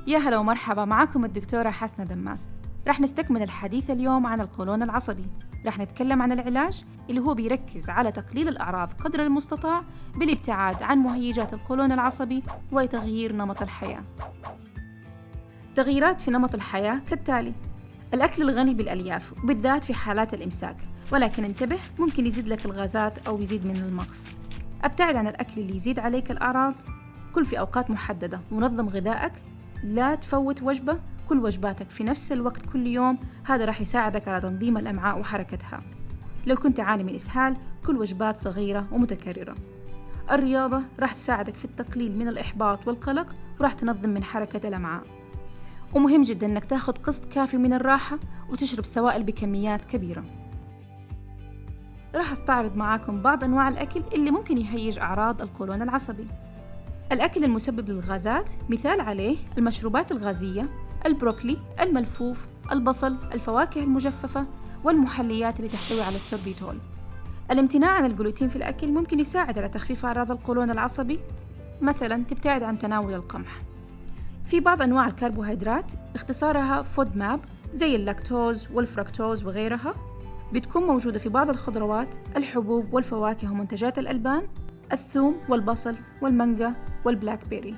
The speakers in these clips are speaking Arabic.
يا هلا ومرحبا، معكم الدكتورة حسنة دماس. رح نستكمل الحديث اليوم عن القولون العصبي. رح نتكلم عن العلاج اللي هو بيركز على تقليل الأعراض قدر المستطاع بالابتعاد عن مهيجات القولون العصبي وتغيير نمط الحياة. تغييرات في نمط الحياة كالتالي: الأكل الغني بالألياف وبالذات في حالات الإمساك، ولكن انتبه ممكن يزيد لك الغازات أو يزيد من المغص. ابتعد عن الأكل اللي يزيد عليك الأعراض، كل في أوقات محددة ونظم غذائك، لا تفوت وجبة، كل وجباتك في نفس الوقت كل يوم، هذا راح يساعدك على تنظيم الأمعاء وحركتها. لو كنت تعاني من إسهال، كل وجبات صغيرة ومتكررة. الرياضة راح تساعدك في التقليل من الإحباط والقلق وراح تنظم من حركة الأمعاء. ومهم جدا أنك تاخذ قسط كافي من الراحة وتشرب سوائل بكميات كبيرة. راح أستعرض معاكم بعض أنواع الأكل اللي ممكن يهيج أعراض القولون العصبي. الأكل المسبب للغازات مثال عليه المشروبات الغازية، البروكلي، الملفوف، البصل، الفواكه المجففة، والمحليات اللي تحتوي على السوربيتول. الامتناع عن الجلوتين في الأكل ممكن يساعد على تخفيف أعراض القولون العصبي، مثلا تبتعد عن تناول القمح. في بعض أنواع الكربوهيدرات اختصارها فود ماب زي اللاكتوز والفركتوز وغيرها، بتكون موجودة في بعض الخضروات، الحبوب والفواكه ومنتجات الألبان، الثوم والبصل والمانجا والبلاك بيري.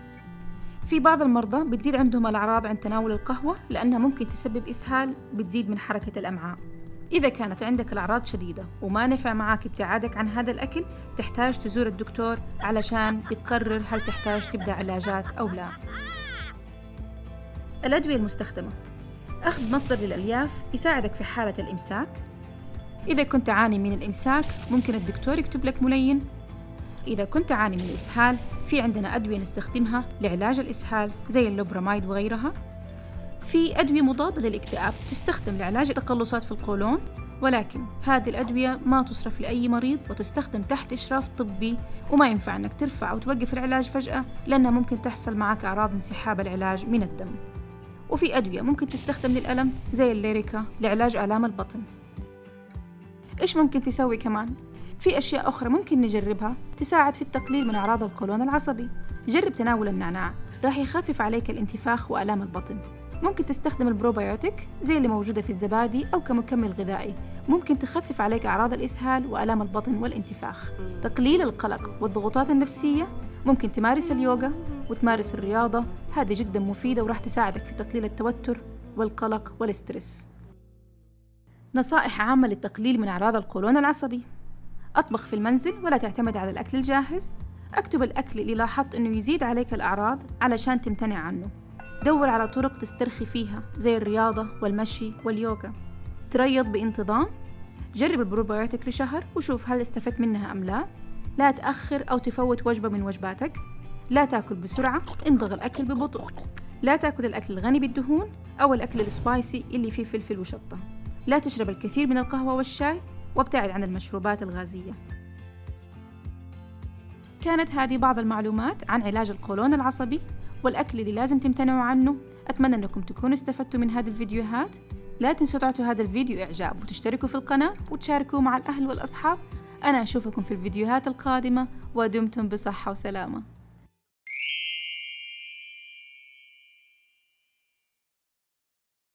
في بعض المرضى بتزيد عندهم الأعراض عند تناول القهوة لأنها ممكن تسبب إسهال، بتزيد من حركة الأمعاء. إذا كانت عندك الأعراض شديدة وما نفع معك ابتعادك عن هذا الأكل، تحتاج تزور الدكتور علشان يقرر هل تحتاج تبدأ علاجات أو لا. الأدوية المستخدمة: أخذ مصدر للألياف يساعدك في حالة الإمساك. إذا كنت تعاني من الإمساك ممكن الدكتور يكتب لك ملين. إذا كنت تعاني من الإسهال، في عندنا أدوية نستخدمها لعلاج الإسهال زي اللوبراميد وغيرها. في أدوية مضادة للاكتئاب تستخدم لعلاج التقلصات في القولون، ولكن هذه الأدوية ما تصرف لأي مريض وتستخدم تحت إشراف طبي، وما ينفع أنك ترفع أو توقف العلاج فجأة لأنها ممكن تحصل معك أعراض انسحاب العلاج من الدم. وفي أدوية ممكن تستخدم للألم زي الليريكا لعلاج آلام البطن. إيش ممكن تسوي كمان؟ في أشياء أخرى ممكن نجربها تساعد في التقليل من أعراض القولون العصبي. جرب تناول النعناع، راح يخفف عليك الانتفاخ وآلام البطن. ممكن تستخدم البروبيوتيك زي اللي موجودة في الزبادي أو كمكمل غذائي، ممكن تخفف عليك أعراض الإسهال وآلام البطن والانتفاخ. تقليل القلق والضغوطات النفسية، ممكن تمارس اليوغا وتمارس الرياضة، هذه جدا مفيدة وراح تساعدك في تقليل التوتر والقلق والسترس. نصائح عامة للتقليل من أعراض القولون العصبي: أطبخ في المنزل ولا تعتمد على الأكل الجاهز. أكتب الأكل اللي لاحظت أنه يزيد عليك الأعراض علشان تمتنع عنه. دور على طرق تسترخي فيها زي الرياضة والمشي واليوغا. تريض بانتظام. جرب البروبيوتيك لشهر وشوف هل استفدت منها أم لا. لا تأخر أو تفوت وجبة من وجباتك. لا تأكل بسرعة، امضغ الأكل ببطء. لا تأكل الأكل الغني بالدهون أو الأكل السبايسي اللي فيه فلفل وشطة. لا تشرب الكثير من القهوة والشاي، وابتعد عن المشروبات الغازية. كانت هذه بعض المعلومات عن علاج القولون العصبي والأكل اللي لازم تمتنعوا عنه. أتمنى أنكم تكونوا استفدتوا من هذه الفيديوهات. لا تنسوا تعطوا هذا الفيديو إعجاب وتشتركوا في القناة وتشاركوا مع الأهل والأصحاب. أنا أشوفكم في الفيديوهات القادمة، ودمتم بصحة وسلامة.